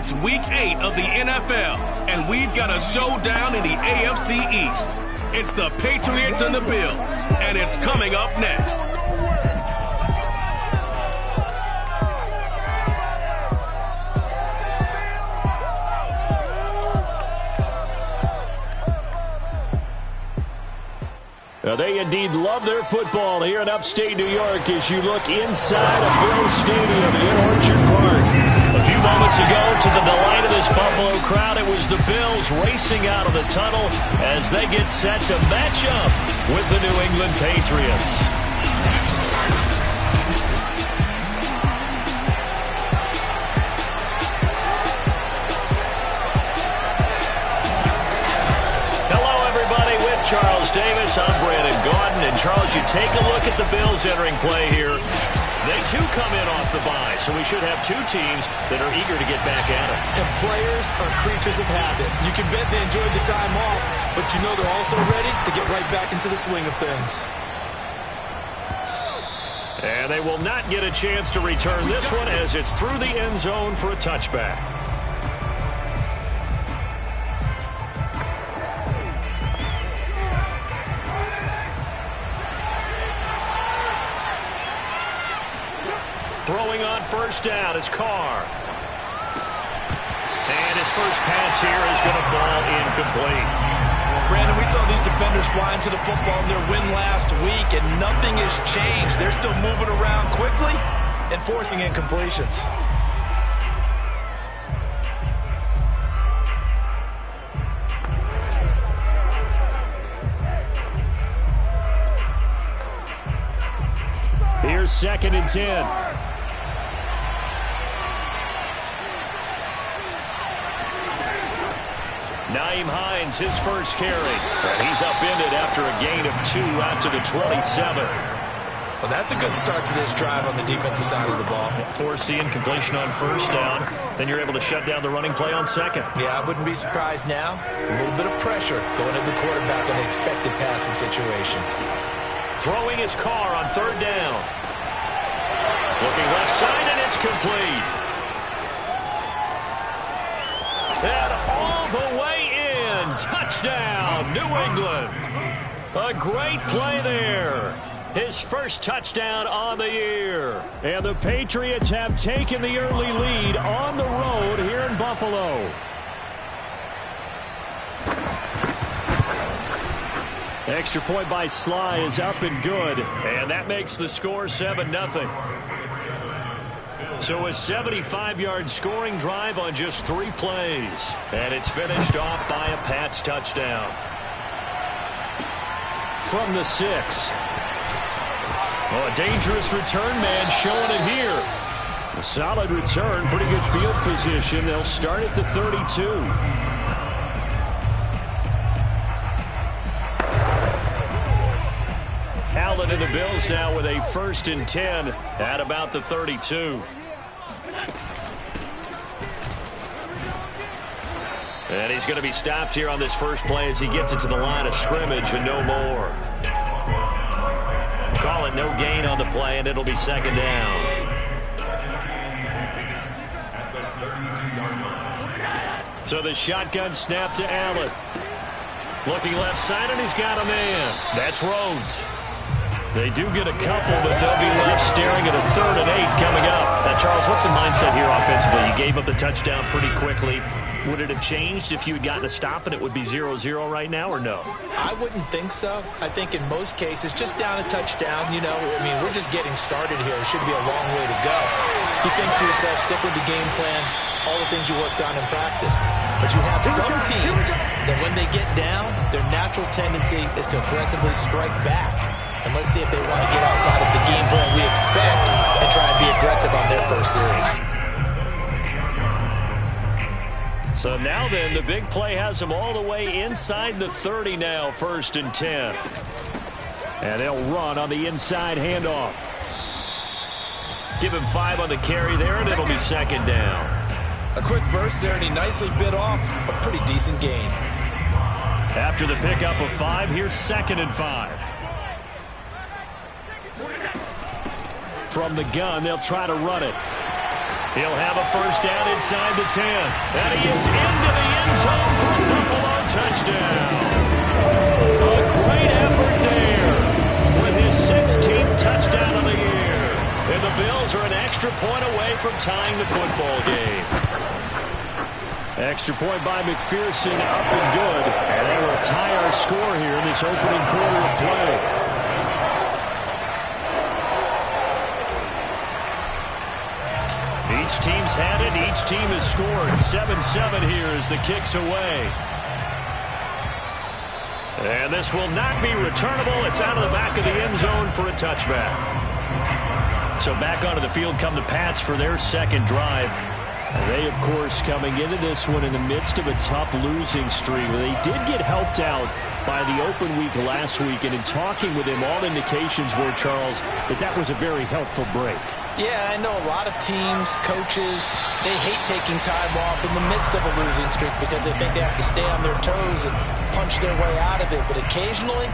It's Week 8 of the NFL, and we've got a showdown in the AFC East. It's the Patriots and the Bills, and it's coming up next. They indeed love their football here in upstate New York as you look inside of Bills Stadium in Orchard Park. A few moments ago, to the delight of this Buffalo crowd, it was the Bills racing out of the tunnel as they get set to match up with the New England Patriots. Charles Davis, I'm Brandon Gaudin, and Charles, you take a look at the Bills entering play here. They too come in off the bye, so we should have two teams that are eager to get back at it. And players are creatures of habit. You can bet they enjoyed the time off, but you know they're also ready to get right back into the swing of things. And they will not get a chance to return this one as it's through the end zone for a touchback. Throwing on first down is Carr. And his first pass here is going to fall incomplete. Brandon, we saw these defenders fly into the football in their win last week, and nothing has changed. They're still moving around quickly and forcing incompletions. Here's 2nd and 10. Nyheim Hines, his first carry. And he's upended after a gain of 2 out to the 27. Well, that's a good start to this drive on the defensive side of the ball. Forcing incompletion on first down. Then you're able to shut down the running play on second. Yeah, I wouldn't be surprised now. A little bit of pressure going at the quarterback in an expected passing situation. Throwing his Carr on 3rd down. Looking left side, and it's complete. And all the way in. Touchdown, New England. A great play there. His first touchdown on the year. And the Patriots have taken the early lead on the road here in Buffalo. Extra point by Sly is up and good. And that makes the score 7-0. So a 75-yard scoring drive on just 3 plays. And it's finished off by a Pats touchdown. From the 6. Oh, a dangerous return man showing it here. A solid return, pretty good field position. They'll start at the 32. Allen and the Bills now with a 1st and 10 at about the 32. And he's going to be stopped here on this first play as he gets it to the line of scrimmage and no more. Call it no gain on the play, and it'll be 2nd down. So the shotgun snap to Allen. Looking left side, and he's got a man. That's Rhodes. They do get a couple, but they'll be left staring at a 3rd and 8 coming up. Now, Charles, what's the mindset here offensively? You gave up the touchdown pretty quickly. Would it have changed if you had gotten a stop and it would be 0-0 right now, or no? I wouldn't think so. I think in most cases, just down a touchdown, you know, I mean, we're just getting started here. It should be a long way to go. You think to yourself, stick with the game plan, all the things you worked on in practice. But you have some teams that when they get down, their natural tendency is to aggressively strike back. And let's see if they want to get outside of the game plan we expect and try and be aggressive on their first series. So now then, the big play has them all the way inside the 30 now, 1st and 10. And they'll run on the inside handoff. Give him 5 on the carry there, and it'll be 2nd down. A quick burst there, and he nicely bit off a pretty decent gain. After the pickup of 5, here's 2nd and 5. From the gun, they'll try to run it. He'll have a first down inside the 10. And he is into the end zone for a Buffalo touchdown. A great effort there with his 16th touchdown of the year. And the Bills are an extra point away from tying the football game. Extra point by McPherson, up and good. And they will tie our score here in this opening quarter of play. Each team's had it. Each team has scored. 7-7 here as the kick's away. And this will not be returnable. It's out of the back of the end zone for a touchback. So back onto the field come the Pats for their second drive. And they, of course, coming into this one in the midst of a tough losing streak. They did get helped out by the open week last week. And in talking with him, all indications were, Charles, that was a very helpful break. Yeah, I know a lot of teams, coaches, they hate taking time off in the midst of a losing streak because they think they have to stay on their toes and punch their way out of it. But occasionally,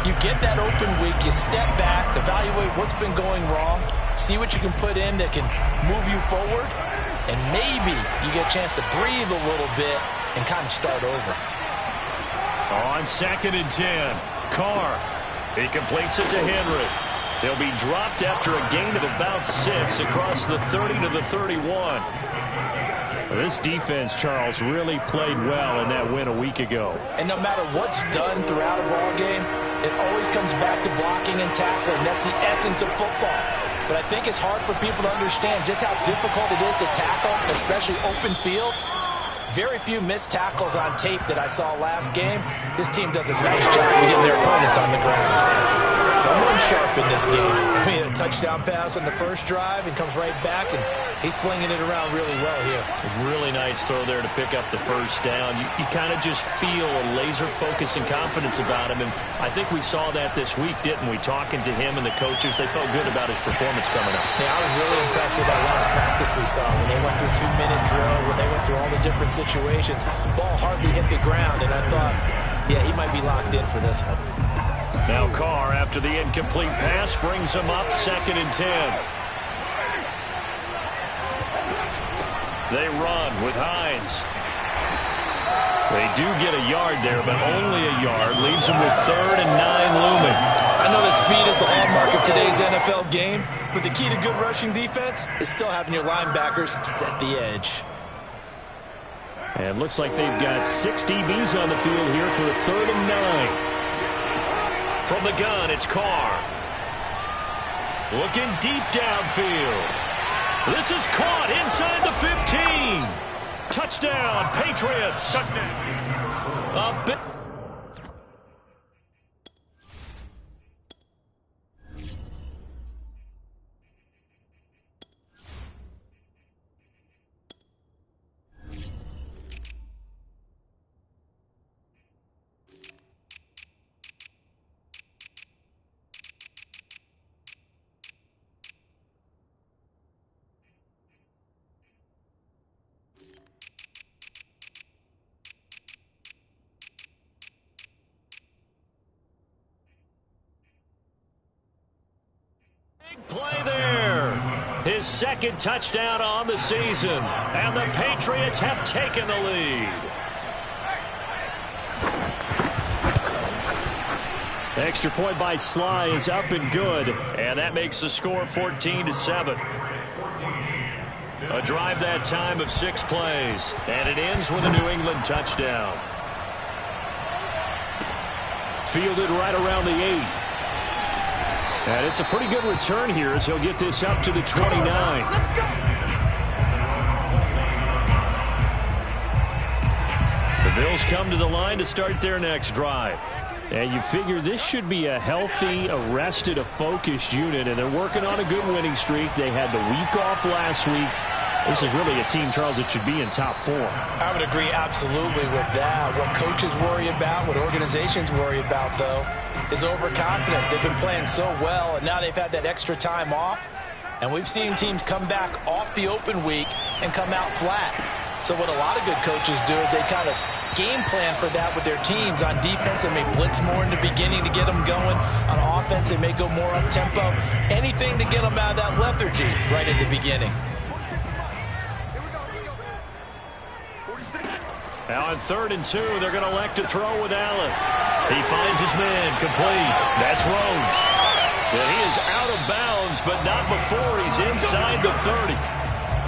you get that open week, you step back, evaluate what's been going wrong, see what you can put in that can move you forward, and maybe you get a chance to breathe a little bit and kind of start over. On 2nd and 10, Carr. He completes it to Henry. They'll be dropped after a gain of about 6 across the 30 to the 31. This defense, Charles, really played well in that win a week ago. And no matter what's done throughout a ball game, it always comes back to blocking and tackling. That's the essence of football. But I think it's hard for people to understand just how difficult it is to tackle, especially open field. Very few missed tackles on tape that I saw last game. This team does a nice job of getting their opponents on the ground. Someone sharp in this game. I mean, a touchdown pass on the first drive and comes right back, and he's flinging it around really well here. A really nice throw there to pick up the first down. You kind of just feel a laser focus and confidence about him, and I think we saw that this week, didn't we? Talking to him and the coaches, they felt good about his performance coming up. Yeah, I was really impressed with that last practice we saw when they went through 2-minute drill, when they went through all the different situations. Ball hardly hit the ground, and I thought, yeah, he might be locked in for this one. Now Carr, after the incomplete pass, brings him up 2nd and 10. They run with Hines. They do get a yard there, but only a yard. Leaves them with 3rd and 9 looming. I know the speed is the hallmark of today's NFL game, but the key to good rushing defense is still having your linebackers set the edge. And looks like they've got 6 DBs on the field here for a 3rd and 9. From the gun, it's Carr. Looking deep downfield. This is caught inside the 15. Touchdown, Patriots. Touchdown. A bit. Play there. His 2nd touchdown on the season. And the Patriots have taken the lead. Extra point by Sly is up and good. And that makes the score 14-7. A drive that time of 6 plays. And it ends with a New England touchdown. Fielded right around the 8. And it's a pretty good return here as he'll get this up to the 29. The Bills come to the line to start their next drive. And you figure this should be a healthy, a rested, a focused unit. And they're working on a good winning streak. They had the week off last week. This is really a team, Charles, that should be in top form. I would agree absolutely with that. What coaches worry about, what organizations worry about, though, is overconfidence. They've been playing so well, and now they've had that extra time off. And we've seen teams come back off the open week and come out flat. So what a lot of good coaches do is they kind of game plan for that with their teams. On defense, they may blitz more in the beginning to get them going. On offense, they may go more up-tempo. Anything to get them out of that lethargy right at the beginning. Now on 3rd and 2, they're going to elect to throw with Allen. He finds his man, complete. That's Rhodes. And he is out of bounds, but not before he's inside the 30.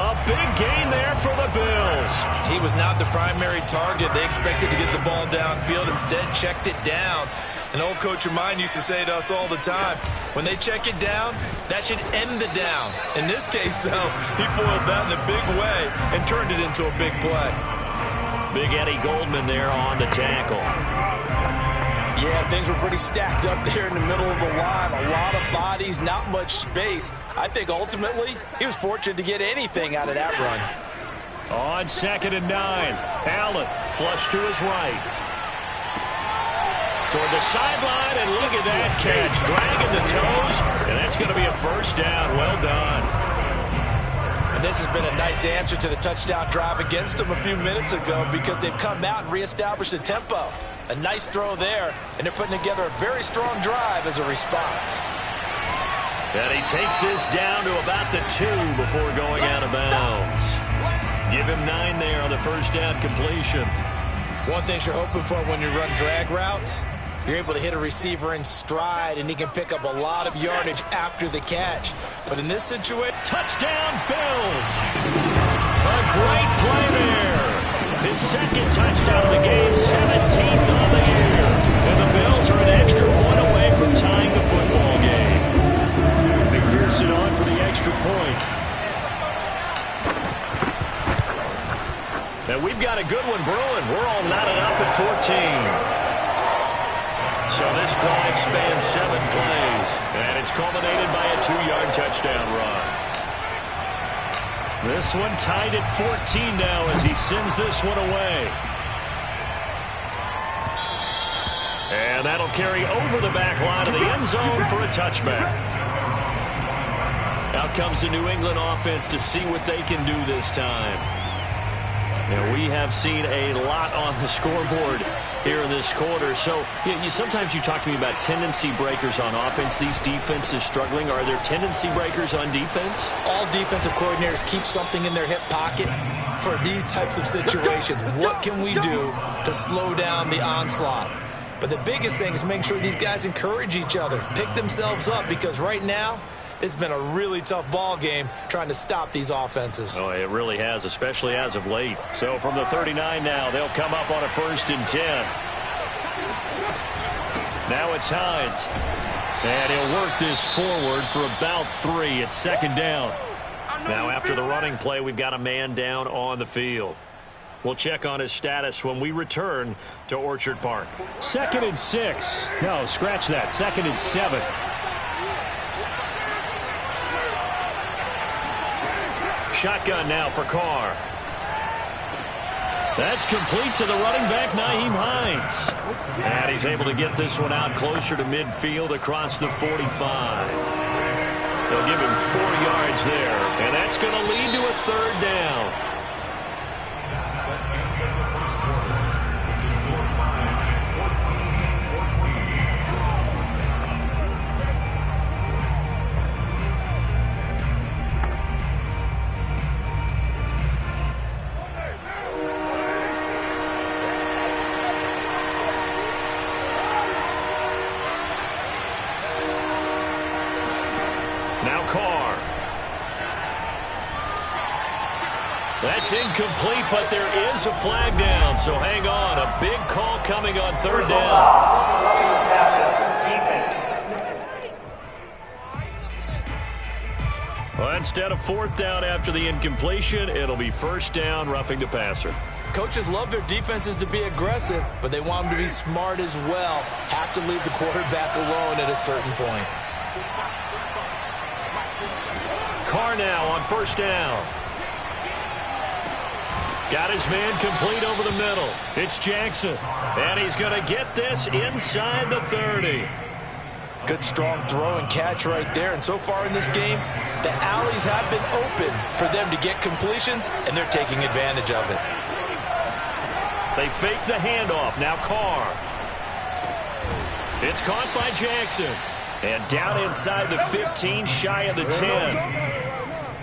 A big gain there for the Bills. He was not the primary target. They expected to get the ball downfield. Instead, checked it down. An old coach of mine used to say to us all the time, when they check it down, that should end the down. In this case, though, he foiled that in a big way and turned it into a big play. Big Eddie Goldman there on the tackle. Yeah, things were pretty stacked up there in the middle of the line. A lot of bodies, not much space. I think ultimately he was fortunate to get anything out of that run. On 2nd and 9, Allen flush to his right. Toward the sideline, and look at that catch. Dragging the toes, and that's going to be a first down. Well done. And this has been a nice answer to the touchdown drive against them a few minutes ago because they've come out and reestablished the tempo. A nice throw there, and they're putting together a very strong drive as a response. And he takes this down to about the 2 before going out of bounds. Give him 9 there on the first down completion. One thing you're hoping for when you run drag routes, you're able to hit a receiver in stride, and he can pick up a lot of yardage after the catch. But in this situation, touchdown Bills! A great play there. His 2nd touchdown of the game, 17th on the year. And the Bills are an extra point away from tying the football game. McPherson on for the extra point. And we've got a good one brewing. We're all knotted up at 14. So this drive spans 7 plays, and it's culminated by a 2-yard touchdown run. This one tied at 14 now as he sends this one away. And that'll carry over the back line of the end zone for a touchback. Out comes the New England offense to see what they can do this time. And we have seen a lot on the scoreboard here in this quarter. So sometimes you talk to me about tendency breakers on offense. These defenses struggling. Are there tendency breakers on defense? All defensive coordinators keep something in their hip pocket for these types of situations. What can we do to slow down the onslaught? But the biggest thing is make sure these guys encourage each other, pick themselves up, because right now it's been a really tough ball game trying to stop these offenses. Oh, it really has, especially as of late. So from the 39 now, they'll come up on a 1st and 10. Now it's Hines. And he'll work this forward for about 3 at 2nd down. Now after the running play, we've got a man down on the field. We'll check on his status when we return to Orchard Park. 2nd and 6. No, scratch that. 2nd and 7. Shotgun now for Carr. That's complete to the running back, Nyheim Hines. And he's able to get this one out closer to midfield across the 45. They'll give him 4 yards there, and that's going to lead to a 3rd down. That's incomplete, but there is a flag down, so hang on. A big call coming on 3rd down. Well, instead of 4th down after the incompletion, it'll be 1st down, roughing the passer. Coaches love their defenses to be aggressive, but they want them to be smart as well. Have to leave the quarterback alone at a certain point. Carr now on 1st down. Got his man complete over the middle. It's Jackson. And he's going to get this inside the 30. Good strong throw and catch right there. And so far in this game, the alleys have been open for them to get completions, and they're taking advantage of it. They fake the handoff. Now Carr. It's caught by Jackson. And down inside the 15, shy of the 10.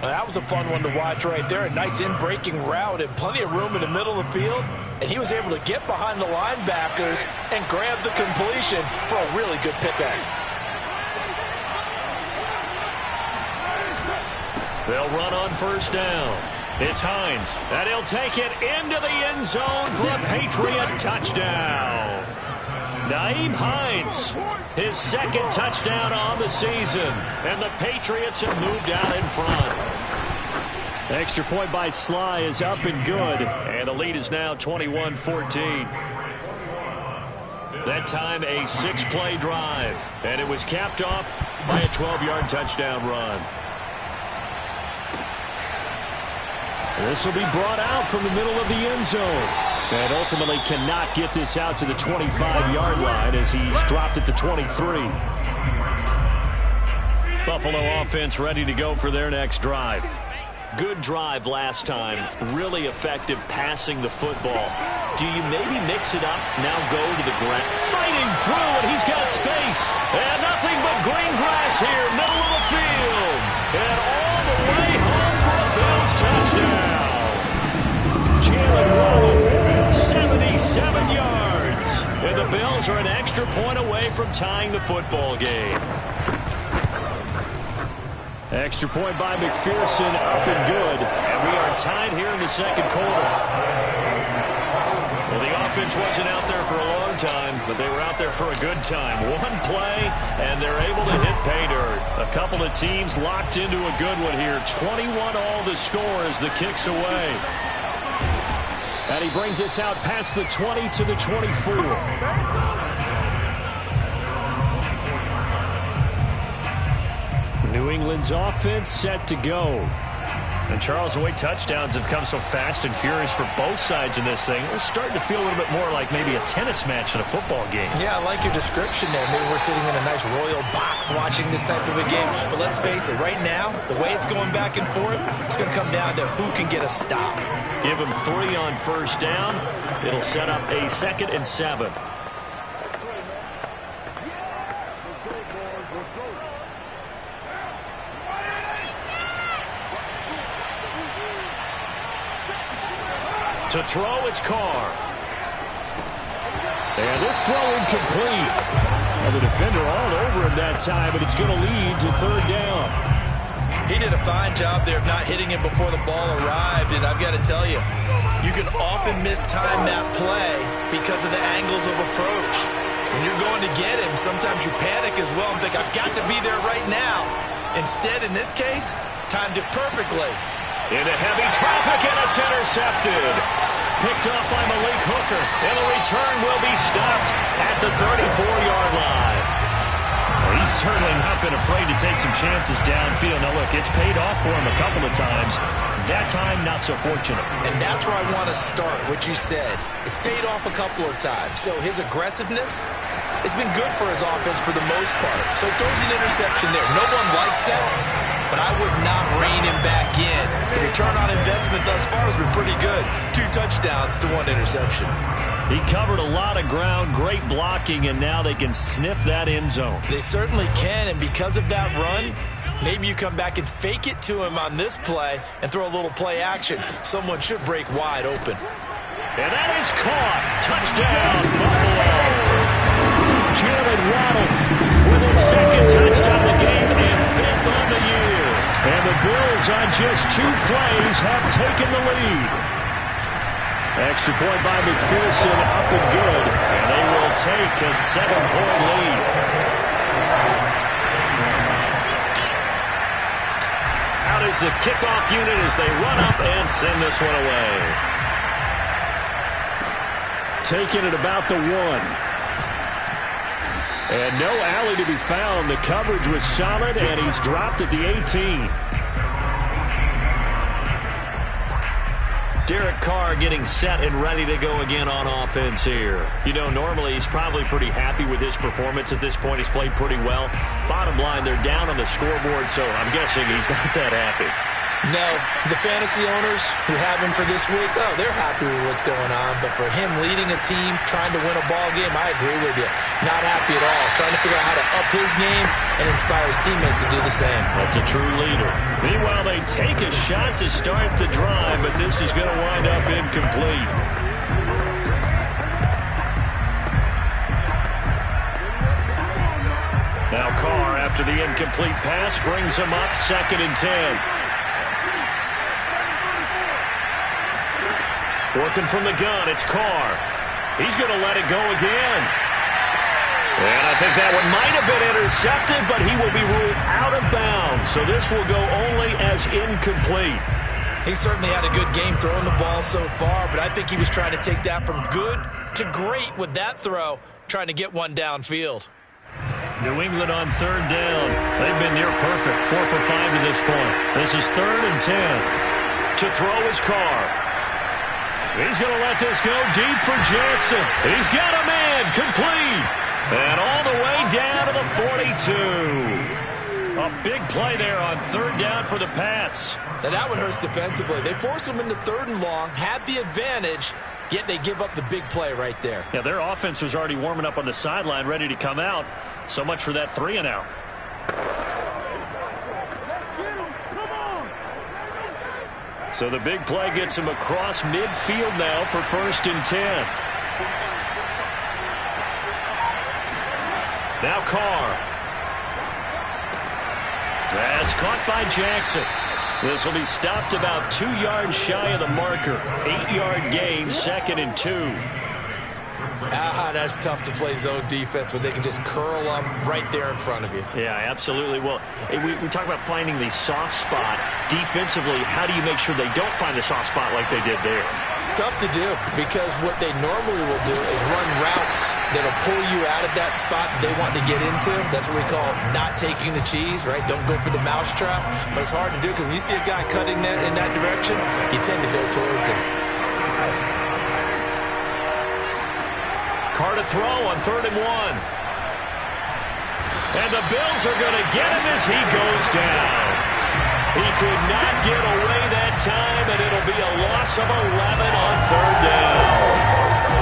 Well, that was a fun one to watch right there. A nice in-breaking route and plenty of room in the middle of the field. and he was able to get behind the linebackers and grab the completion for a really good pickup. They'll run on first down. It's Hines, and he'll take it into the end zone for a Patriot touchdown. Nyheim Hines, his second touchdown on the season, and the Patriots have moved out in front. Extra point by Sly is up and good, and the lead is now 21-14. That time a 6-play drive, and it was capped off by a 12-yard touchdown run. This will be brought out from the middle of the end zone. And ultimately cannot get this out to the 25-yard line as he's dropped it to 23. Buffalo offense ready to go for their next drive. Good drive last time. Really effective passing the football. Do you maybe mix it up, now go to the ground? Fighting through, and he's got space. And nothing but green grass here, middle of the field. And all the way home for a Bills touchdown. Jalen Waddle, 77 yards. And the Bills are an extra point away from tying the football game. Extra point by McPherson, up and good. And we are tied here in the second quarter. Well, the offense wasn't out there for a long time, but they were out there for a good time. One play, and they're able to hit pay dirt. A couple of teams locked into a good one here. 21 all the score as the kick's away. And he brings us out past the 20 to the 24. New England's offense set to go. And Charles, the way touchdowns have come so fast and furious for both sides in this thing, it's starting to feel a little bit more like maybe a tennis match in a football game. Yeah, I like your description there. Maybe we're sitting in a nice royal box watching this type of a game. But let's face it, right now, the way it's going back and forth, it's going to come down to who can get a stop. Give him 3 on first down. It'll set up a 2nd and 7. To throw, it's Carr. And this throw incomplete. And the defender all over him that time, but it's going to lead to 3rd down. He did a fine job there of not hitting him before the ball arrived, and I've got to tell you, you can often mistime that play because of the angles of approach. When you're going to get him, sometimes you panic as well and think, I've got to be there right now. Instead, in this case, timed it perfectly. Into heavy traffic, and it's intercepted. Picked off by Malik Hooker, and the return will be stopped at the 34-yard line. Well, he's certainly not been afraid to take some chances downfield. Now, look, it's paid off for him a couple of times. That time, not so fortunate. And that's where I want to start, what you said. It's paid off a couple of times. So his aggressiveness has been good for his offense for the most part. So he throws an interception there. No one likes that. But I would not rein him back in. The return on investment thus far has been pretty good. 2 touchdowns to 1 interception. He covered a lot of ground, great blocking, and now they can sniff that end zone. They certainly can, and because of that run, maybe you come back and fake it to him on this play and throw a little play action. Someone should break wide open. And that is caught. Touchdown, Buffalo. Jalen Waddle with his 2nd touchdown of the game and 5th on the year. And the Bills on just 2 plays have taken the lead. Extra point by McPherson, up and good. And they will take a 7-point lead. Out is the kickoff unit as they run up and send this one away. Taking it about the 1. And no alley to be found. The coverage was solid, and he's dropped at the 18. Derek Carr getting set and ready to go again on offense here. You know, normally he's probably pretty happy with his performance at this point. He's played pretty well. Bottom line, they're down on the scoreboard, so I'm guessing he's not that happy. No, the fantasy owners who have him for this week, oh, they're happy with what's going on. But for him leading a team, trying to win a ball game, I agree with you. Not happy at all. Trying to figure out how to up his game and inspire his teammates to do the same. That's a true leader. Meanwhile, they take a shot to start the drive, but this is going to wind up incomplete. After the incomplete pass, brings him up 2nd and 10. Working from the gun, it's Carr. He's going to let it go again. And I think that one might have been intercepted, but he will be ruled out of bounds. So this will go only as incomplete. He certainly had a good game throwing the ball so far, but I think he was trying to take that from good to great with that throw, trying to get one downfield. New England on 3rd down. They've been near perfect, 4 for 5 to this point. This is 3rd and 10. To throw is Carr. He's going to let this go deep for Jackson. He's got a man, complete. And all the way down to the 42. A big play there on 3rd down for the Pats. Now that one hurts defensively. They force him into 3rd and long, had the advantage, yet they give up the big play right there. Yeah, their offense was already warming up on the sideline, ready to come out. So much for that 3 and out. So the big play gets him across midfield now for 1st and 10. Now Carr. That's caught by Jackson. This will be stopped about 2 yards shy of the marker. 8-yard gain, 2nd and 2. That's tough to play zone defense when they can just curl up right there in front of you. Yeah, absolutely. Well, we talk about finding the soft spot. Defensively, how do you make sure they don't find the soft spot like they did there? Tough to do, because what they normally will do is run routes that'll pull you out of that spot that they want to get into. That's what we call not taking the cheese, right? Don't go for the mousetrap. But it's hard to do because when you see a guy cutting that in that direction, you tend to go towards him. Carr to throw on 3rd and 1. And the Bills are going to get him as he goes down. He could not get away that time, and it'll be a loss of 11 on 3rd down.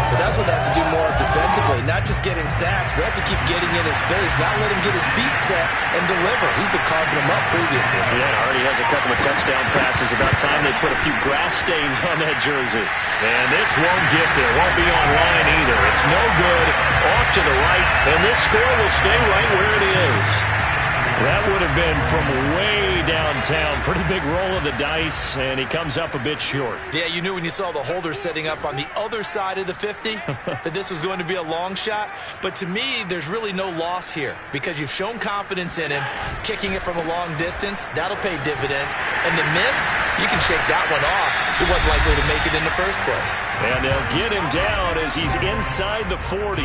But that's what they have to do more defensively, not just getting sacks, but have to keep getting in his face, not let him get his feet set and deliver. He's been carving them up previously. Yeah, already has a couple of touchdown passes. About time they put a few grass stains on that jersey. And this won't get there. Won't be online either. It's no good. Off to the right, and this score will stay right where it is. That would have been from way downtown. Pretty big roll of the dice, and he comes up a bit short. Yeah, you knew when you saw the holder setting up on the other side of the 50 that this was going to be a long shot. But to me, there's really no loss here because you've shown confidence in him. Kicking it from a long distance, that'll pay dividends. And the miss, you can shake that one off. He wasn't likely to make it in the first place. And they'll get him down as he's inside the 40.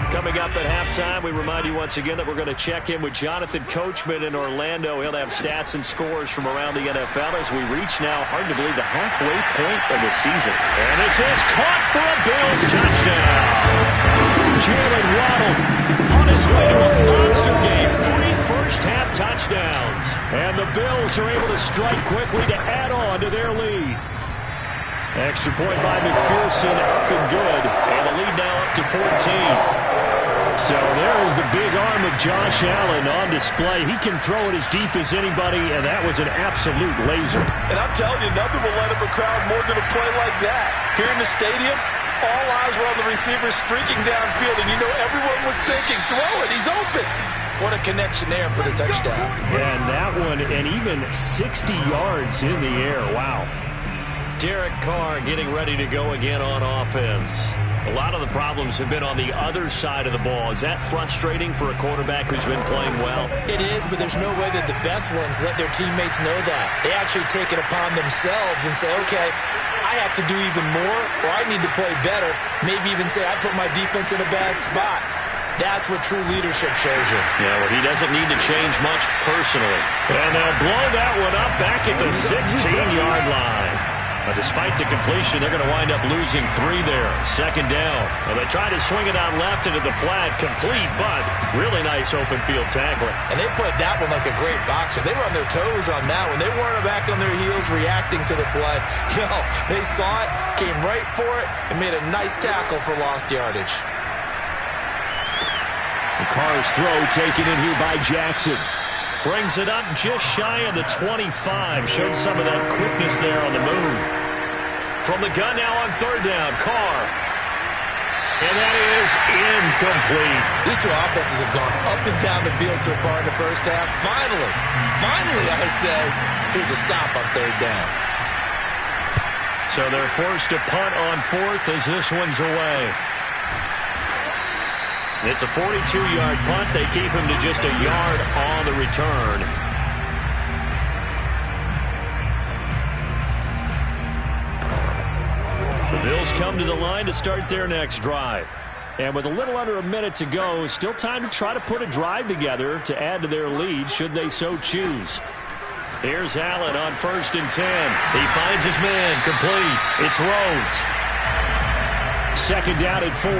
Coming up at halftime, we remind you once again that we're going to check in with Jonathan Coachman in Orlando. He'll have stats and scores from around the NFL as we reach now, hard to believe, the halfway point of the season. And this is caught for a Bills touchdown. Jalen Waddle on his way to a monster game. 3 first-half touchdowns. And the Bills are able to strike quickly to add on to their lead. Extra point by McPherson, up and good. And the lead now up to 14. So there is the big arm of Josh Allen on display. He can throw it as deep as anybody, and that was an absolute laser. And I'm telling you, nothing will light up a crowd more than a play like that. Here in the stadium, all eyes were on the receiver streaking downfield, and you know everyone was thinking, throw it, he's open. What a connection there for the touchdown. And that one, and even 60 yards in the air. Wow. Derek Carr getting ready to go again on offense. A lot of the problems have been on the other side of the ball. Is that frustrating for a quarterback who's been playing well? It is, but there's no way that the best ones let their teammates know that. They actually take it upon themselves and say, okay, I have to do even more, or I need to play better. Maybe even say, I put my defense in a bad spot. That's what true leadership shows you. Yeah, well, he doesn't need to change much personally. And they'll blow that one up back at the 16-yard line. But despite the completion, they're going to wind up losing 3 there. 2nd down. And they try to swing it out left into the flat. Complete, but really nice open field tackling. And they played that one like a great boxer. They were on their toes on that one. They weren't back on their heels reacting to the play. No, they saw it, came right for it, and made a nice tackle for lost yardage. The Carr's throw taken in here by Jackson. Brings it up just shy of the 25. Showed some of that quickness there on the move. From the gun now on 3rd down, Carr. And that is incomplete. These two offenses have gone up and down the field so far in the first half. Finally, I say, here's a stop on third down. So they're forced to punt on fourth as this one's away. It's a 42-yard punt. They keep him to just a yard on the return. The Bills come to the line to start their next drive. And with a little under a minute to go, still time to try to put a drive together to add to their lead should they so choose. Here's Allen on 1st and 10. He finds his man, complete. It's Rhodes. 2nd down at 4.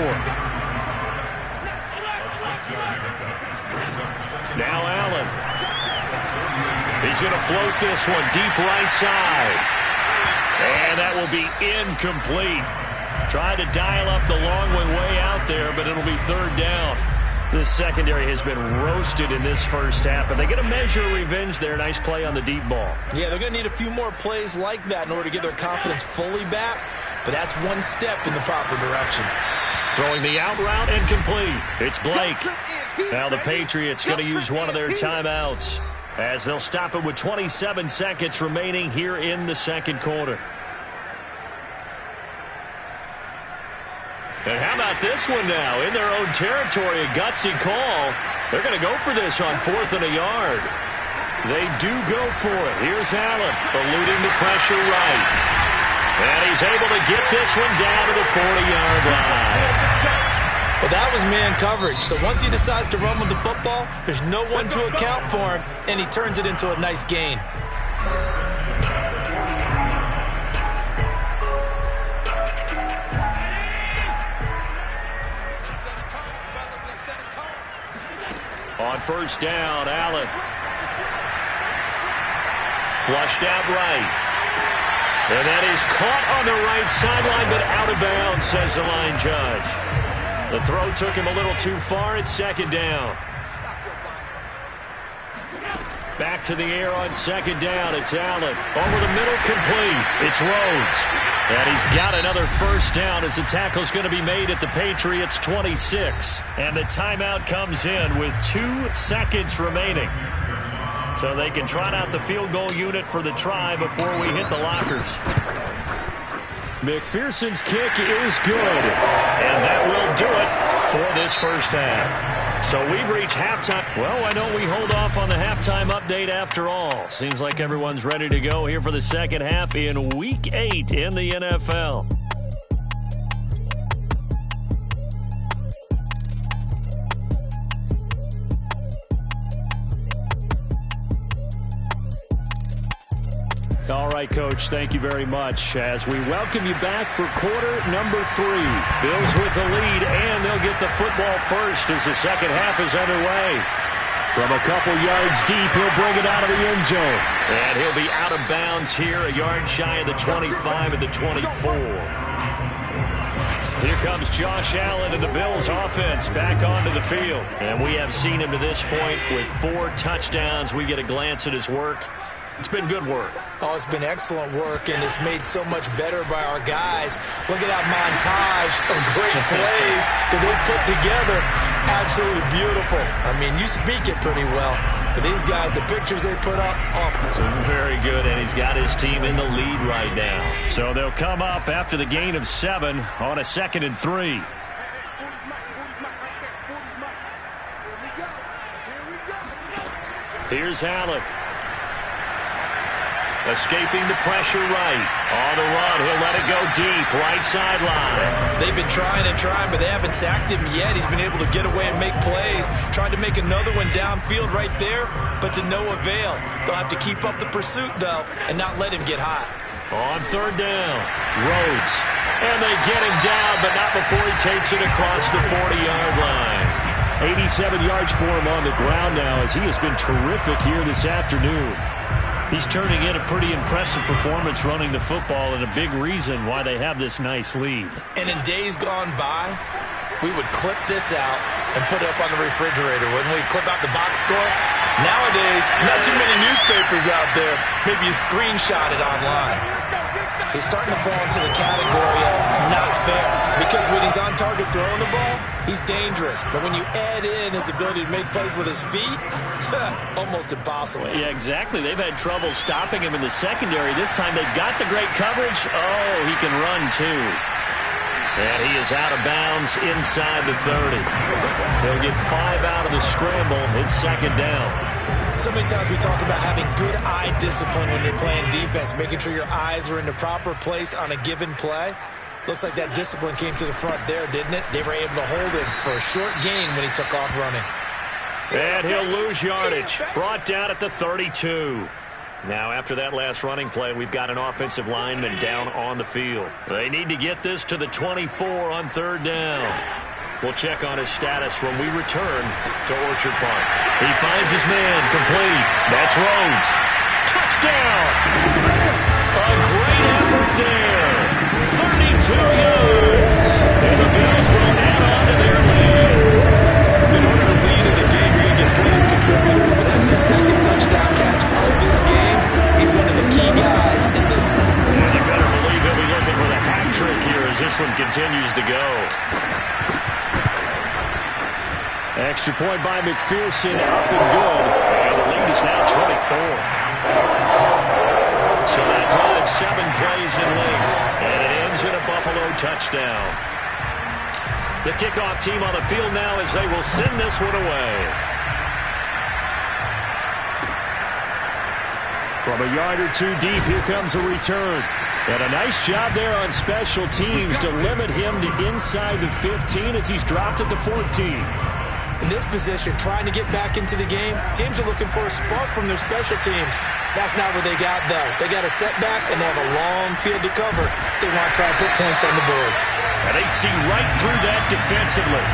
Now Allen. He's going to float this one deep right side. And that will be incomplete. Tried to dial up the long one way out there, but it'll be 3rd down. This secondary has been roasted in this first half, but they get a measure of revenge there. Nice play on the deep ball. Yeah, they're going to need a few more plays like that in order to get their confidence fully back, but that's one step in the proper direction. Throwing the out route and complete. It's Blake. Now the Patriots going to use one of their timeouts as they'll stop it with 27 seconds remaining here in the second quarter. And how about this one now? In their own territory, a gutsy call. They're going to go for this on 4th and a yard. They do go for it. Here's Allen, eluding the pressure right. And he's able to get this one down to the 40-yard line. Well, that was man coverage. So once he decides to run with the football, there's no one to account for him, and he turns it into a nice gain. On 1st down, Allen. Flushed out right. And that is caught on the right sideline, but out of bounds, says the line judge. The throw took him a little too far. It's 2nd down. Back to the air on 2nd down. It's Allen. Over the middle, complete. It's Rhodes. And he's got another 1st down as the tackle's going to be made at the Patriots' 26. And the timeout comes in with 2 seconds remaining. So they can trot out the field goal unit for the try before we hit the lockers. McPherson's kick is good. And that will do it for this first half. So we've reached halftime. Well, why don't we hold off on the halftime update after all? Seems like everyone's ready to go here for the second half in Week 8 in the NFL. All right, Coach, thank you very much as we welcome you back for quarter number 3. Bills with the lead, and they'll get the football first as the second half is underway. From a couple yards deep, he'll bring it out of the end zone. And he'll be out of bounds here, a yard shy of the 25 and the 24. Here comes Josh Allen and the Bills offense back onto the field. And we have seen him to this point with 4 touchdowns. We get a glance at his work. It's been good work. Oh, it's been excellent work, and it's made so much better by our guys. Look at that montage of great plays that they put together. Absolutely beautiful. I mean, you speak it pretty well. But these guys, the pictures they put up, very good, and he's got his team in the lead right now. So they'll come up after the gain of 7 on a 2nd and 3. Here's Allen. Escaping the pressure right. On the run, he'll let it go deep. Right sideline. They've been trying and trying, but they haven't sacked him yet. He's been able to get away and make plays. Tried to make another one downfield right there, but to no avail. They'll have to keep up the pursuit, though, and not let him get hot. On 3rd down, Rhodes. And they get him down, but not before he takes it across the 40-yard line. 87 yards for him on the ground now as he has been terrific here this afternoon. He's turning in a pretty impressive performance running the football, and a big reason why they have this nice lead. And in days gone by, we would clip this out and put it up on the refrigerator, wouldn't we? Clip out the box score. Nowadays, not too many newspapers out there. Maybe you screenshot it online. He's starting to fall into the category of not fair Because when he's on target throwing the ball, he's dangerous. But when you add in his ability to make plays with his feet, almost impossible. Yeah, exactly. They've had trouble stopping him in the secondary. This time they've got the great coverage. Oh, he can run too. And he is out of bounds inside the 30. He'll get 5 out of the scramble. It's second down. So many times we talk about having good eye discipline when you're playing defense, making sure your eyes are in the proper place on a given play. Looks like that discipline came to the front there, didn't it? They were able to hold him for a short gain when he took off running. And he'll lose yardage. Brought down at the 32. Now, after that last running play, we've got an offensive lineman down on the field. They need to get this to the 24 on third down. We'll check on his status when we return to Orchard Park. He finds his man complete. That's Rhodes. Touchdown! A great effort there. 32 yards. And the Bills will add on to their lead. In order to lead in a game, you're going to get plenty of contributors, but that's his second touchdown catch of this game. He's one of the key guys in this one. And you better believe he'll be looking for the hat trick here as this one continues to go. Extra point by McPherson, up and good. And the lead is now 24. So that drives 7 plays in length. And it ends in a Buffalo touchdown. The kickoff team on the field now as they will send this one away. From a yard or two deep, here comes a return. And a nice job there on special teams to limit him to inside the 15 as he's dropped at the 14. In this position, trying to get back into the game, teams are looking for a spark from their special teams. That's not what they got, though. They got a setback, and they have a long field to cover. They want to try and put points on the board. And they see right through that defensively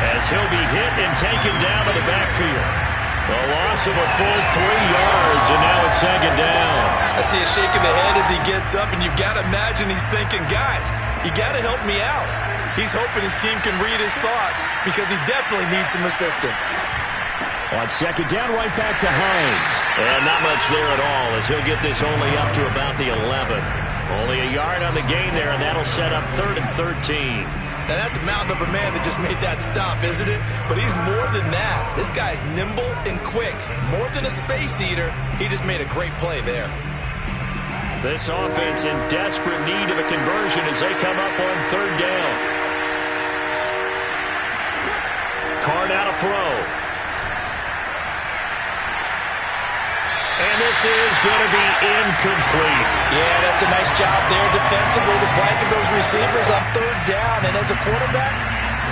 as he'll be hit and taken down to the backfield. A loss of a full 3 yards, and now it's second down. I see a shake of the head as he gets up, and you've got to imagine he's thinking, guys, you got to help me out. He's hoping his team can read his thoughts because he definitely needs some assistance. On second down, right back to Hines. And not much there at all as he'll get this only up to about the 11. Only a yard on the gain there, and that'll set up 3rd and 13. Now, that's a mountain of a man that just made that stop, isn't it? But he's more than that. This guy's nimble and quick. More than a space eater, he just made a great play there. This offense in desperate need of a conversion as they come up on third down. Card out a throw. And this is going to be incomplete. Yeah, that's a nice job there defensively to blanket those receivers on third down. And as a quarterback,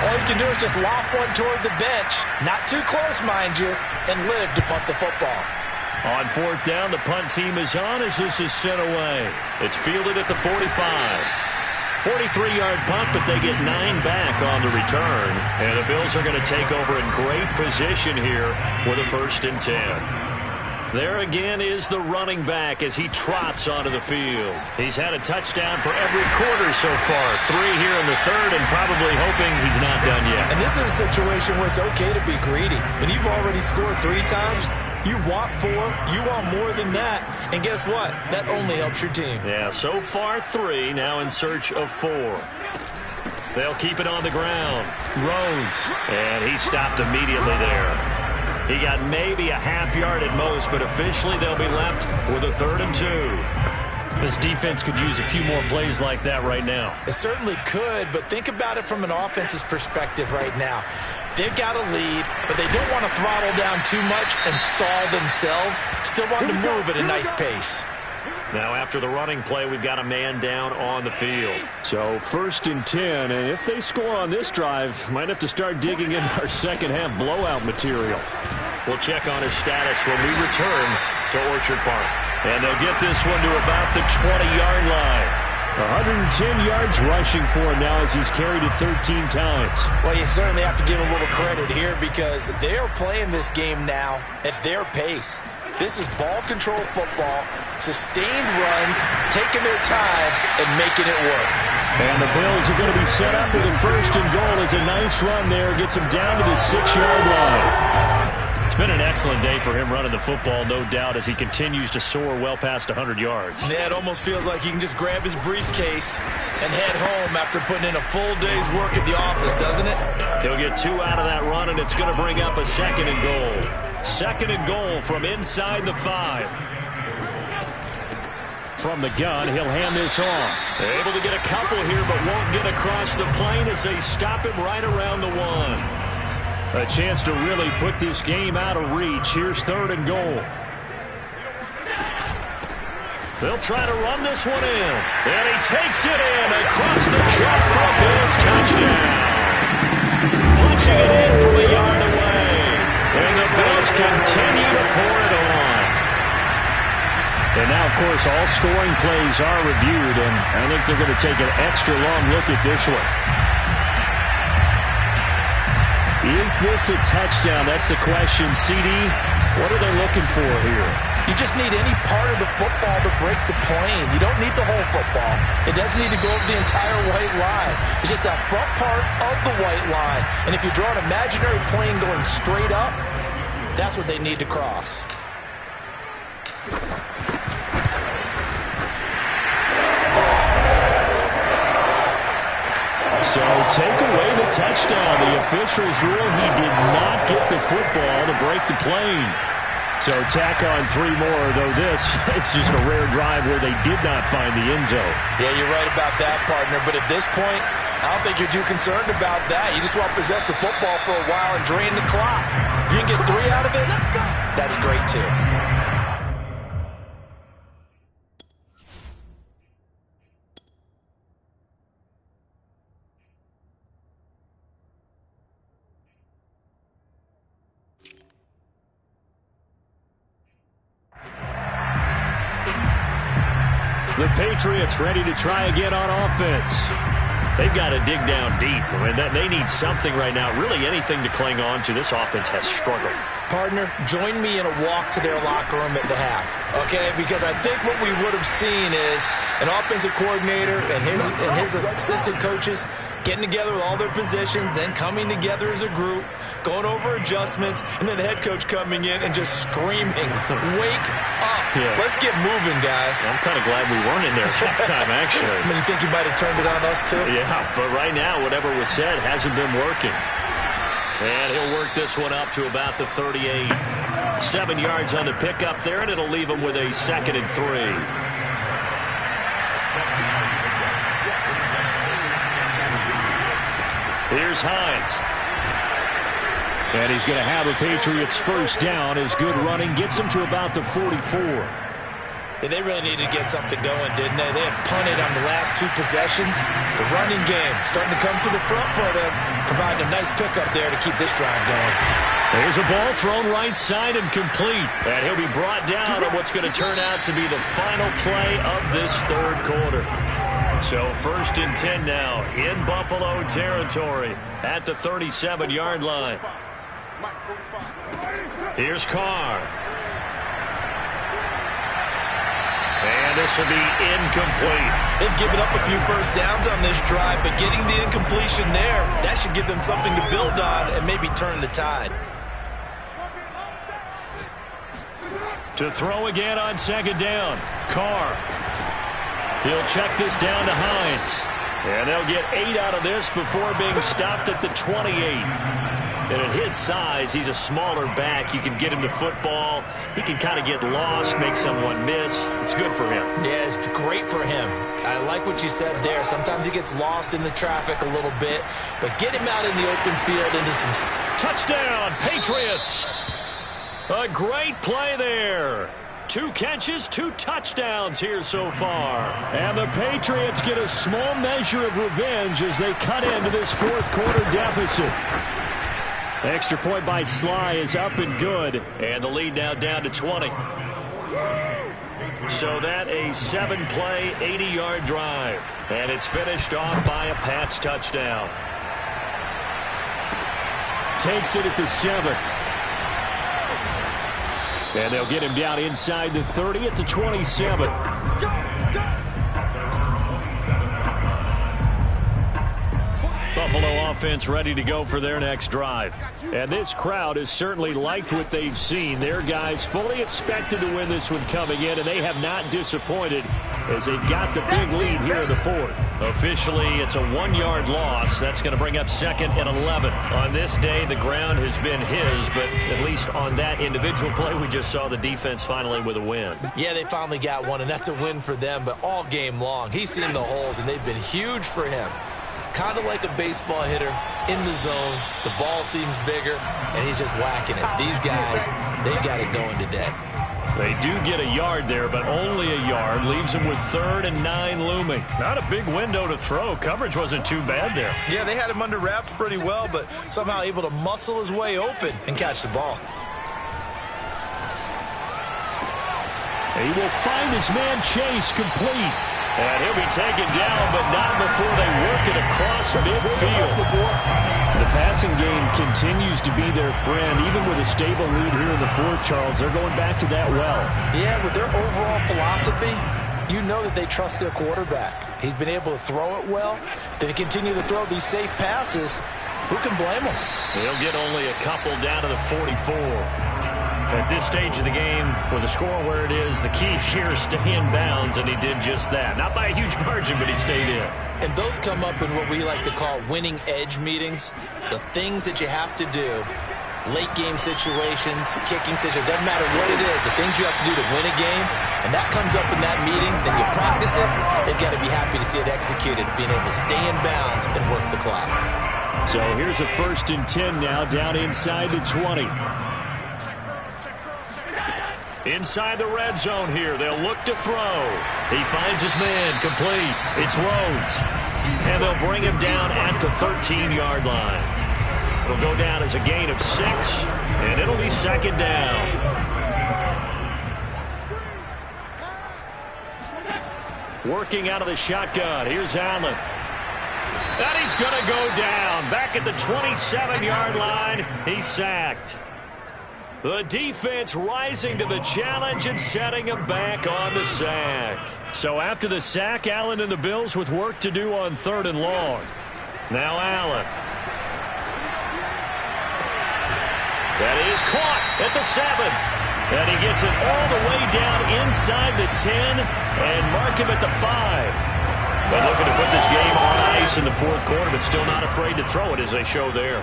all you can do is just loft one toward the bench. Not too close, mind you, and live to punt the football. On fourth down, the punt team is on as this is sent away. It's fielded at the 45. 43-yard punt, but they get 9 back on the return. And the Bills are going to take over in great position here with a 1st and 10. There again is the running back as he trots onto the field. He's had a touchdown for every quarter so far. 3 here in the 3rd and probably hoping he's not done yet. And this is a situation where it's okay to be greedy. When you've already scored 3 times, you want 4, you want more than that. And guess what? That only helps your team. Yeah, so far 3, now in search of 4. They'll keep it on the ground. Rhodes. And he stopped immediately there. He got maybe a half yard at most, but officially they'll be left with a 3rd and 2. This defense could use a few more plays like that right now. It certainly could, but think about it from an offense's perspective right now. They've got a lead, but they don't want to throttle down too much and stall themselves. Still want to move at a nice pace. Now after the running play, we've got a man down on the field. So 1st and 10, and if they score on this drive, might have to start digging into our second half blowout material. We'll check on his status when we return to Orchard Park. And they'll get this one to about the 20-yard line. 110 yards rushing for him now as he's carried it 13 times. Well, you certainly have to give a little credit here because they're playing this game now at their pace. This is ball control football, sustained runs, taking their time, and making it work. And the Bills are going to be set up with a 1st and goal as a nice run there gets them down to the 6-yard line. It's been an excellent day for him running the football, no doubt, as he continues to soar well past 100 yards. Yeah, it almost feels like he can just grab his briefcase and head home after putting in a full day's work at the office, doesn't it? He'll get 2 out of that run, and it's going to bring up a 2nd and goal. 2nd and goal from inside the 5. From the gun, he'll hand this off. Able to get a couple here, but won't get across the plane as they stop him right around the 1. A chance to really put this game out of reach. Here's 3rd and goal. They'll try to run this one in. And he takes it in across the track for a Bills touchdown. Punching it in from a yard away. And the Bills continue to pour it on. And now, of course, all scoring plays are reviewed, and I think they're going to take an extra long look at this one. Is this a touchdown? That's the question. CD, what are they looking for here? You just need any part of the football to break the plane. You don't need the whole football. It doesn't need to go over the entire white line. It's just that front part of the white line. And if you draw an imaginary plane going straight up, that's what they need to cross. So take away the touchdown. The officials rule he did not get the football to break the plane. So tack on 3 more, though it's just a rare drive where they did not find the end zone. Yeah, you're right about that, partner. But at this point, I don't think you're too concerned about that. You just want to possess the football for a while and drain the clock. If you can get 3 out of it, that's great, too. The Patriots ready to try again on offense. They've got to dig down deep. I mean, they need something right now, really anything to cling on to. This offense has struggled. Partner, join me in a walk to their locker room at the half, okay? Because I think what we would have seen is an offensive coordinator and his assistant coaches getting together with all their positions, then coming together as a group, going over adjustments, and then the head coach coming in and just screaming, "Wake up. Yeah. Let's get moving, guys." I'm kind of glad we weren't in there at halftime, actually. I mean, you think you might have turned it on us, too? Yeah, but right now, whatever was said hasn't been working. And he'll work this one up to about the 38. 7 yards on the pickup there, and it'll leave him with a 2nd and 3. Here's Hines. And he's going to have a Patriots first down as good running gets him to about the 44. Yeah, they really needed to get something going, didn't they? They had punted on the last 2 possessions. The running game starting to come to the front for them, providing a nice pickup there to keep this drive going. There's a ball thrown right side and complete. And he'll be brought down on what's going to turn out to be the final play of this 3rd quarter. So 1st and 10 now in Buffalo territory at the 37-yard line. Here's Carr. And this will be incomplete. They've given up a few first downs on this drive, but getting the incompletion there, that should give them something to build on and maybe turn the tide. To throw again on 2nd down. Carr. He'll check this down to Hines. And they'll get 8 out of this before being stopped at the 28. And at his size, he's a smaller back. You can get him the football. He can kind of get lost, make someone miss. It's good for him. Yeah, it's great for him. I like what you said there. Sometimes he gets lost in the traffic a little bit. But get him out in the open field into some... Touchdown, Patriots! A great play there. 2 catches, 2 touchdowns here so far. And the Patriots get a small measure of revenge as they cut into this 4th quarter deficit. Extra point by Sly is up and good. And the lead now down to 20. So that a 7-play, 80-yard drive. And it's finished off by a Pats touchdown. Takes it at the 7. And they'll get him down inside the 30 at the 27. Buffalo offense ready to go for their next drive. And this crowd has certainly liked what they've seen. Their guys fully expected to win this one coming in, and they have not disappointed as they've got the big lead here in the fourth. Officially, it's a 1-yard loss. That's going to bring up 2nd and 11. On this day, the ground has been his, but at least on that individual play, we just saw the defense finally with a win. Yeah, they finally got one, and that's a win for them, but all game long, he's seen the holes, and they've been huge for him. Kind of like a baseball hitter in the zone. The ball seems bigger, and he's just whacking it. These guys, they got it going today. They do get a yard there, but only a yard. Leaves them with 3rd and 9 looming. Not a big window to throw. Coverage wasn't too bad there. Yeah, they had him under wraps pretty well, but somehow able to muscle his way open and catch the ball. He will find his man Chase complete. And he'll be taken down, but not before they work it across midfield. The passing game continues to be their friend. Even with a stable lead here in the fourth, Charles, they're going back to that well. Yeah, with their overall philosophy, you know that they trust their quarterback. He's been able to throw it well. They continue to throw these safe passes. Who can blame him? He'll get only a couple down to the 44. At this stage of the game, with the score where it is, the key here is stay in bounds, and he did just that. Not by a huge margin, but he stayed in. And those come up in what we like to call winning edge meetings. The things that you have to do, late game situations, kicking situations, doesn't matter what it is, the things you have to do to win a game, and that comes up in that meeting, then you practice it, they've got to be happy to see it executed, being able to stay in bounds and work the clock. So here's a 1st and 10 now, down inside the 20. Inside the red zone here, they'll look to throw. He finds his man, complete. It's Rhodes. And they'll bring him down at the 13-yard line. It'll go down as a gain of 6, and it'll be 2nd down. Working out of the shotgun, here's Allen. And he's going to go down. Back at the 27-yard line, he's sacked. The defense rising to the challenge and setting him back on the sack. So after the sack, Allen and the Bills with work to do on 3rd and long. Now Allen. That is caught at the 7. And he gets it all the way down inside the 10 and mark him at the 5. But looking to put this game on ice in the fourth quarter, but still not afraid to throw it as they show there.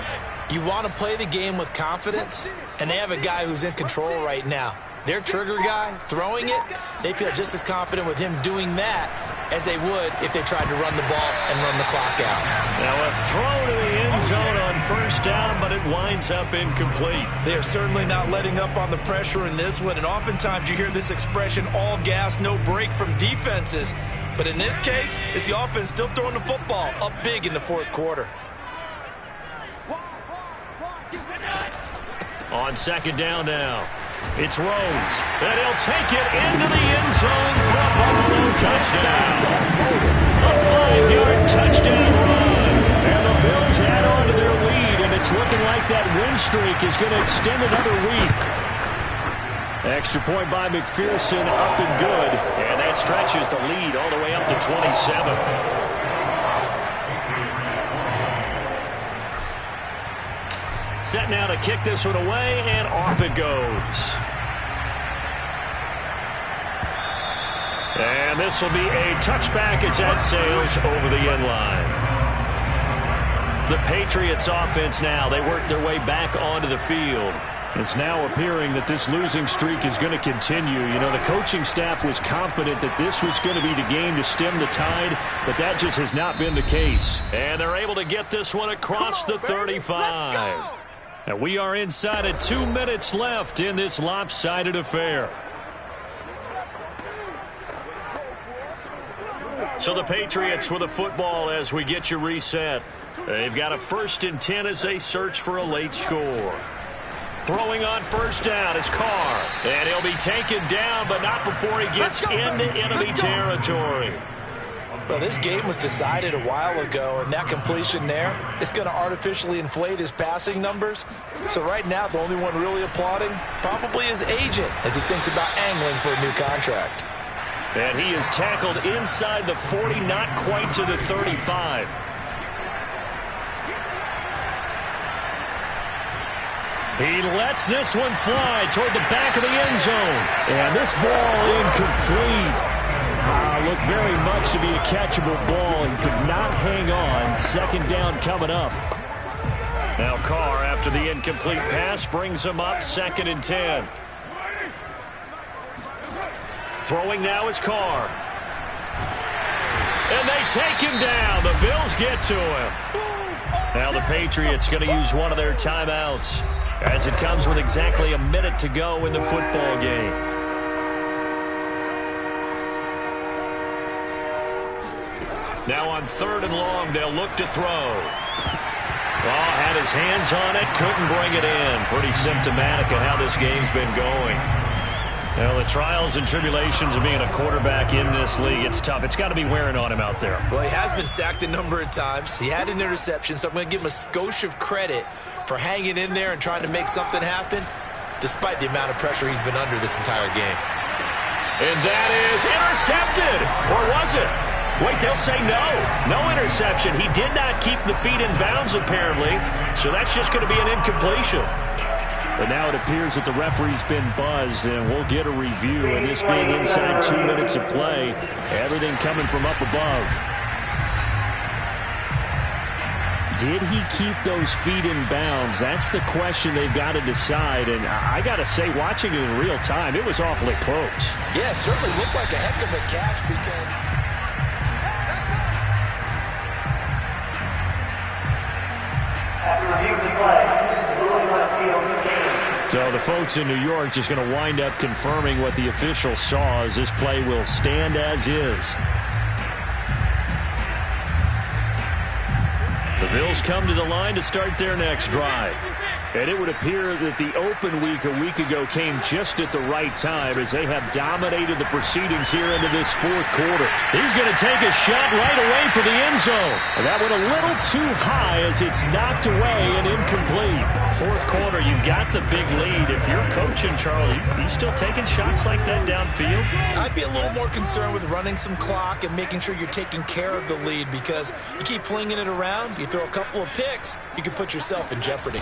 You want to play the game with confidence, and they have a guy who's in control right now. Their trigger guy, throwing it, they feel just as confident with him doing that as they would if they tried to run the ball and run the clock out. Now a throw to the end zone on 1st down, but it winds up incomplete. They are certainly not letting up on the pressure in this one, and oftentimes you hear this expression, all gas, no break from defenses. But in this case, it's the offense still throwing the football up big in the fourth quarter. On 2nd down now, it's Rhodes, and he'll take it into the end zone for a Buffalo touchdown. A 5-yard touchdown run, and the Bills add on to their lead, and it's looking like that win streak is going to extend another week. Extra point by McPherson, up and good, and that stretches the lead all the way up to 27. Set now to kick this one away, and off it goes. And this will be a touchback as that sails over the end line. The Patriots offense now, they work their way back onto the field. It's now appearing that this losing streak is going to continue. You know, the coaching staff was confident that this was going to be the game to stem the tide, but that just has not been the case. And they're able to get this one across the 35. And we are inside of 2 minutes left in this lopsided affair. So the Patriots with a football as we get you reset. They've got a 1st and 10 as they search for a late score. Throwing on 1st down is Carr. And he'll be taken down, but not before he gets into enemy territory. Well, this game was decided a while ago, and that completion there is going to artificially inflate his passing numbers. So right now, the only one really applauding probably his agent as he thinks about angling for a new contract. And he is tackled inside the 40, not quite to the 35. He lets this one fly toward the back of the end zone. And this ball incomplete. Looked very much to be a catchable ball and could not hang on. Second down coming up. Now Carr, after the incomplete pass, brings him up 2nd and 10. Throwing now is Carr. And they take him down. The Bills get to him. Now the Patriots going to use one of their timeouts as it comes with exactly a minute to go in the football game. Now on 3rd and long, they'll look to throw. Had his hands on it, couldn't bring it in. Pretty symptomatic of how this game's been going. Well, the trials and tribulations of being a quarterback in this league, it's tough. It's got to be wearing on him out there. Well, he has been sacked a number of times. He had an interception, so I'm going to give him a skosh of credit for hanging in there and trying to make something happen, despite the amount of pressure he's been under this entire game. And that is intercepted. Or was it? Wait, they'll say no. No interception. He did not keep the feet in bounds, apparently, so that's just going to be an incompletion. But now it appears that the referee's been buzzed, and we'll get a review. And this being inside 2 minutes of play, everything coming from up above. Did he keep those feet in bounds? That's the question they've got to decide. And I got to say, watching it in real time, it was awfully close. Yeah, it certainly looked like a heck of a catch because... So the folks in New York just going to wind up confirming what the official saw as this play will stand as is. The Bills come to the line to start their next drive. And it would appear that the open week a week ago came just at the right time as they have dominated the proceedings here into this 4th quarter. He's going to take a shot right away for the end zone. And that went a little too high as it's knocked away and incomplete. 4th quarter, you've got the big lead. If you're coaching, Charles, you still taking shots like that downfield? I'd be a little more concerned with running some clock and making sure you're taking care of the lead because you keep flinging it around, you throw a couple of picks, you can put yourself in jeopardy.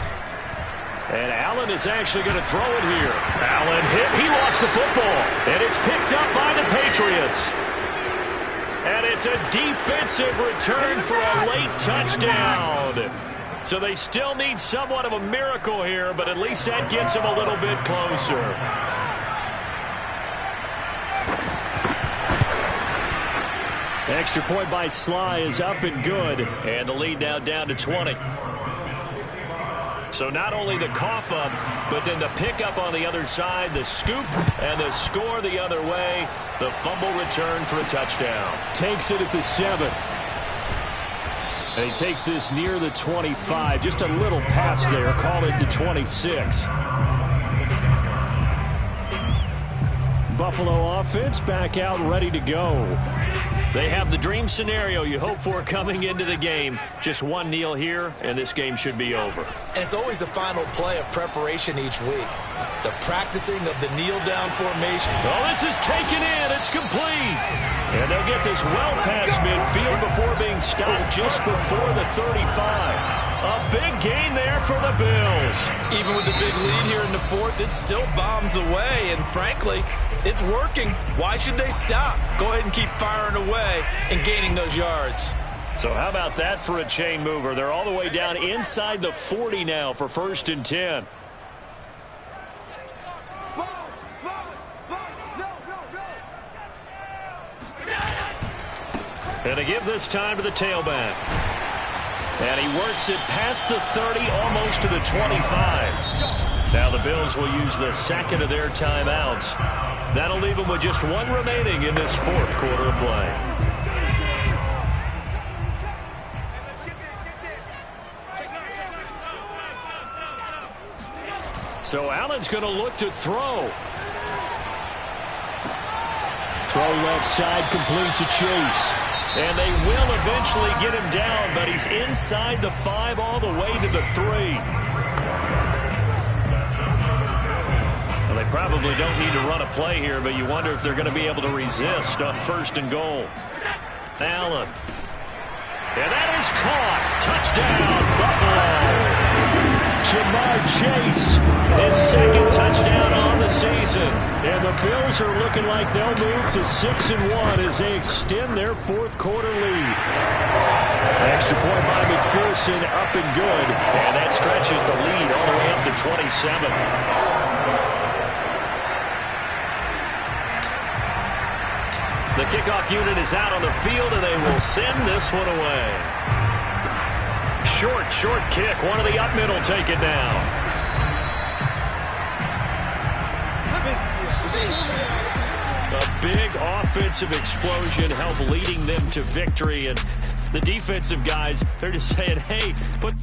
And Allen is actually going to throw it here. Allen hit. He lost the football. And it's picked up by the Patriots. And it's a defensive return for a late touchdown. So they still need somewhat of a miracle here, but at least that gets them a little bit closer. Extra point by Sly is up and good. And the lead now down to 20. So not only the cough up, but then the pickup on the other side, the scoop, and the score the other way. The fumble return for a touchdown. Takes it at the 7. And he takes this near the 25. Just a little pass there. Call it the 26. Buffalo offense back out ready to go. They have the dream scenario you hope for coming into the game. Just one kneel here, and this game should be over. And it's always the final play of preparation each week. The practicing of the kneel-down formation. Oh, this is taken in. It's complete. And they'll get this well past midfield before being stopped just before the 35. A big gain there for the Bills. Even with the big lead here in the 4th, it still bombs away. And frankly, it's working. Why should they stop? Go ahead and keep firing away and gaining those yards. So how about that for a chain mover? They're all the way down inside the 40 now for 1st and 10. And they give this time to the tailback. And he works it past the 30, almost to the 25. Now the Bills will use the 2nd of their timeouts. That'll leave them with just one remaining in this 4th quarter of play. So Allen's going to look to throw. Throw left side, complete to Chase. And they will eventually get him down, but he's inside the 5 all the way to the 3. Well, they probably don't need to run a play here, but you wonder if they're going to be able to resist on 1st and goal. Allen. And that is caught. Touchdown, Buffalo. Jamar Chase, his second touchdown on the season. And the Bills are looking like they'll move to 6-1 as they extend their fourth quarter lead. Extra point by McPherson, up and good. And that stretches the lead all the way up to 27. The kickoff unit is out on the field, and they will send this one away. Short kick. One of the up middle take it down. A big offensive explosion helped leading them to victory, and the defensive guys, they're just saying, hey, put